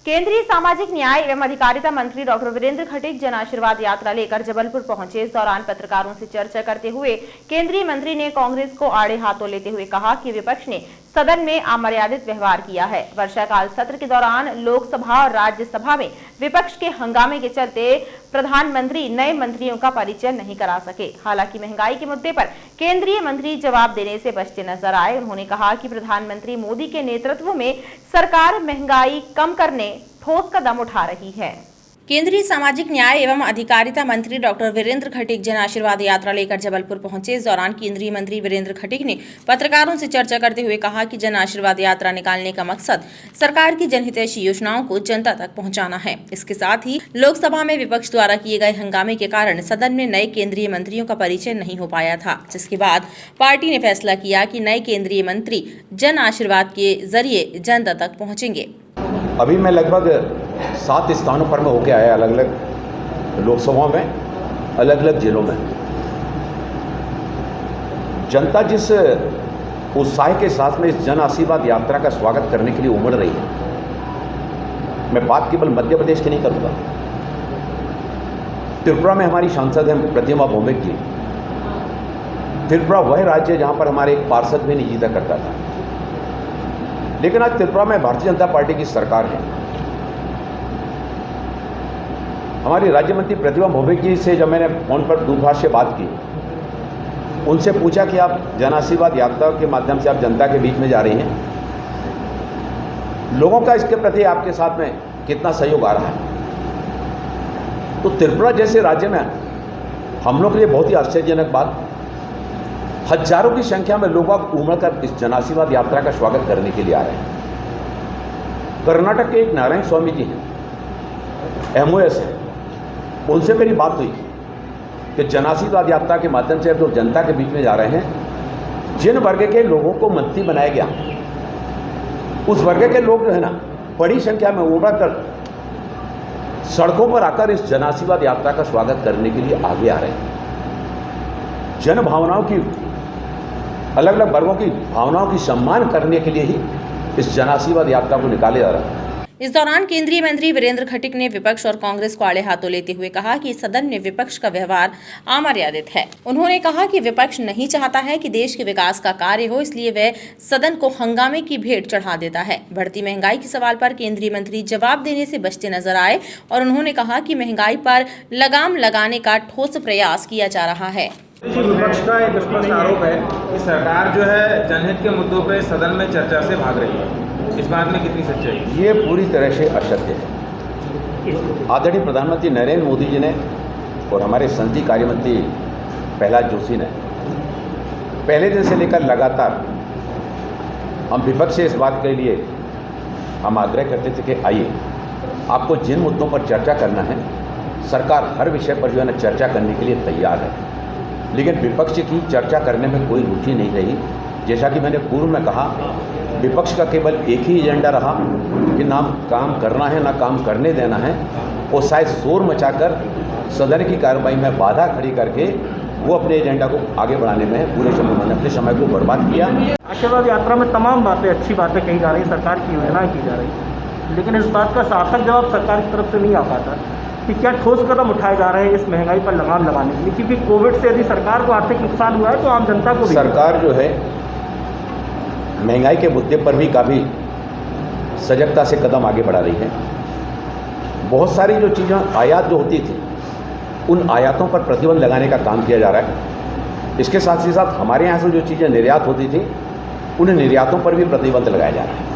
केंद्रीय सामाजिक न्याय एवं अधिकारिता मंत्री डॉक्टर वीरेंद्र खटीक जन आशीर्वाद यात्रा लेकर जबलपुर पहुंचे। इस दौरान पत्रकारों से चर्चा करते हुए केंद्रीय मंत्री ने कांग्रेस को आड़े हाथों लेते हुए कहा कि विपक्ष ने सदन में अमर्यादित व्यवहार किया है। वर्षाकाल सत्र के दौरान लोकसभा और राज्यसभा में विपक्ष के हंगामे के चलते प्रधानमंत्री नए मंत्रियों का परिचय नहीं करा सके। हालांकि महंगाई के मुद्दे पर केंद्रीय मंत्री जवाब देने से बचते नजर आए। उन्होंने कहा कि प्रधानमंत्री मोदी के नेतृत्व में सरकार महंगाई कम करने ठोस कदम उठा रही है। केंद्रीय सामाजिक न्याय एवं अधिकारिता मंत्री डॉक्टर वीरेंद्र खटीक जन आशीर्वाद यात्रा लेकर जबलपुर पहुंचे। इस दौरान केंद्रीय मंत्री वीरेंद्र खटीक ने पत्रकारों से चर्चा करते हुए कहा कि जन आशीर्वाद यात्रा निकालने का मकसद सरकार की जनहितैषी योजनाओं को जनता तक पहुंचाना है। इसके साथ ही लोकसभा में विपक्ष द्वारा किए गए हंगामे के कारण सदन में नए केंद्रीय मंत्रियों का परिचय नहीं हो पाया था, जिसके बाद पार्टी ने फैसला किया कि नए केंद्रीय मंत्री जन आशीर्वाद के जरिए जनता तक पहुंचेंगे। अभी मैं लगभग 7 स्थानों पर मैं होके आया, अलग अलग लोकसभाओं में, अलग अलग जिलों में। जनता जिस उत्साह के साथ में इस जन आशीर्वाद यात्रा का स्वागत करने के लिए उमड़ रही है, मैं बात केवल मध्य प्रदेश की नहीं करूँगा। त्रिपुरा में हमारी सांसद हैं प्रतिमा भौमिक जी। त्रिपुरा वह राज्य जहाँ पर हमारे एक पार्षद भी नहीं जीता करता था, लेकिन आज त्रिपुरा में भारतीय जनता पार्टी की सरकार है। हमारी राज्य मंत्री प्रतिमा भौमिक जी से जब मैंने फोन पर दूरभाष से बात की, उनसे पूछा कि आप जन आशीर्वाद यात्रा के माध्यम से आप जनता के बीच में जा रही हैं, लोगों का इसके प्रति आपके साथ में कितना सहयोग आ रहा है। तो त्रिपुरा जैसे राज्य में हम लोग के लिए बहुत ही आश्चर्यजनक बात, हजारों की संख्या में लोग उमड़कर इस जन आशीर्वाद यात्रा का स्वागत करने के लिए आ रहे हैं। कर्नाटक के एक नारायण स्वामी जी हैं, MOS है, उनसे मेरी बात हुई कि जन आशीर्वाद यात्रा के माध्यम से अब लोग जनता के बीच में जा रहे हैं, जिन वर्ग के लोगों को मंत्री बनाया गया, उस वर्ग के लोग जो है ना, बड़ी संख्या में उमड़कर सड़कों पर आकर इस जन आशीर्वाद यात्रा का स्वागत करने के लिए आगे आ रहे हैं। जन भावनाओं की, अलग अलग वर्गों की भावनाओं की सम्मान करने के लिए ही इस जन आशीर्वाद यात्रा को निकाले जा रहा है। इस दौरान केंद्रीय मंत्री वीरेंद्र खटीक ने विपक्ष और कांग्रेस को आड़े हाथों लेते हुए कहा कि सदन में विपक्ष का व्यवहार अमर्यादित है। उन्होंने कहा कि विपक्ष नहीं चाहता है कि देश के विकास का कार्य हो, इसलिए वह सदन को हंगामे की भेंट चढ़ा देता है। बढ़ती महंगाई के सवाल पर केंद्रीय मंत्री जवाब देने से बचते नजर आए और उन्होंने कहा कि महंगाई पर लगाम लगाने का ठोस प्रयास किया जा रहा है। विपक्ष का एक स्पष्ट आरोप है कि सरकार जो है जनहित के मुद्दों पर सदन में चर्चा से भाग रही है। इस बात में कितनी सच्चाई है? ये पूरी तरह से असत्य है। आदरणीय प्रधानमंत्री नरेंद्र मोदी जी ने और हमारे संसदीय कार्य मंत्री प्रहलाद जोशी ने पहले दिन से लेकर लगातार हम विपक्ष से इस बात के लिए हम आग्रह करते थे कि आइए, आपको जिन मुद्दों पर चर्चा करना है, सरकार हर विषय पर जो है ना चर्चा करने के लिए तैयार है, लेकिन विपक्ष की चर्चा करने में कोई रुचि नहीं रही। जैसा कि मैंने पूर्व में कहा, विपक्ष का केवल एक ही एजेंडा रहा कि ना काम करना है ना काम करने देना है, और शायद शोर मचाकर सदन की कार्रवाई में बाधा खड़ी करके वो अपने एजेंडा को आगे बढ़ाने में पूरे समय मैंने अपने समय को बर्बाद किया। आशीर्वाद यात्रा में तमाम बातें, अच्छी बातें कही जा रही, सरकार की योजनाएं की जा रही, लेकिन इस बात का सार्थक जवाब सरकार की तरफ से नहीं आ पाता कि क्या ठोस कदम उठाए जा रहे हैं इस महंगाई पर लगाम लगाने के लिए, क्योंकि कोविड से यदि सरकार को आर्थिक नुकसान हुआ है तो आम जनता को भी। सरकार जो है महंगाई के मुद्दे पर भी काफ़ी सजगता से कदम आगे बढ़ा रही है। बहुत सारी जो चीज़ें आयात जो होती थी, उन आयातों पर प्रतिबंध लगाने का काम किया जा रहा है। इसके साथ ही साथ हमारे यहाँ से जो चीज़ें निर्यात होती थी, उन निर्यातों पर भी प्रतिबंध लगाया जा रहा है।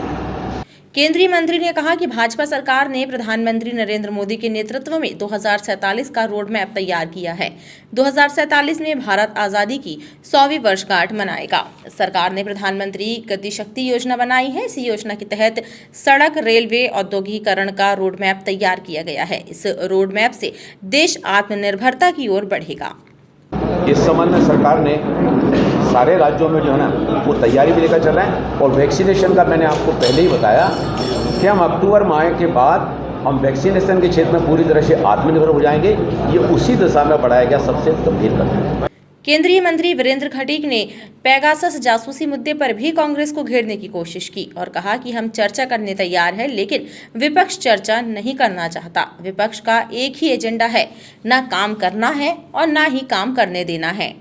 केंद्रीय मंत्री ने कहा कि भाजपा सरकार ने प्रधानमंत्री नरेंद्र मोदी के नेतृत्व में 2047 का रोड मैप तैयार किया है। 2047 में भारत आजादी की 100वीं वर्षगांठ मनाएगा। सरकार ने प्रधानमंत्री गति शक्ति योजना बनाई है। इसी योजना के तहत सड़क, रेलवे, औद्योगिकरण का रोड मैप तैयार किया गया है। इस रोड मैप से देश आत्मनिर्भरता की ओर बढ़ेगा। इस संबंध में सरकार ने सारे राज्यों में जो है ना वो तैयारी भी लेकर चल रहे हैं, और वैक्सीनेशन का मैंने आपको पहले ही बताया कि हम अक्टूबर माह के बाद हम वैक्सीनेशन के क्षेत्र में पूरी तरह से आत्मनिर्भर हो जाएंगे। ये उसी दिशा में बढ़ाया गया सबसे गंभीर कदम है। केंद्रीय मंत्री वीरेंद्र खटीक ने पेगासस जासूसी मुद्दे पर भी कांग्रेस को घेरने की कोशिश की और कहा कि हम चर्चा करने तैयार हैं, लेकिन विपक्ष चर्चा नहीं करना चाहता। विपक्ष का एक ही एजेंडा है, ना काम करना है और ना ही काम करने देना है।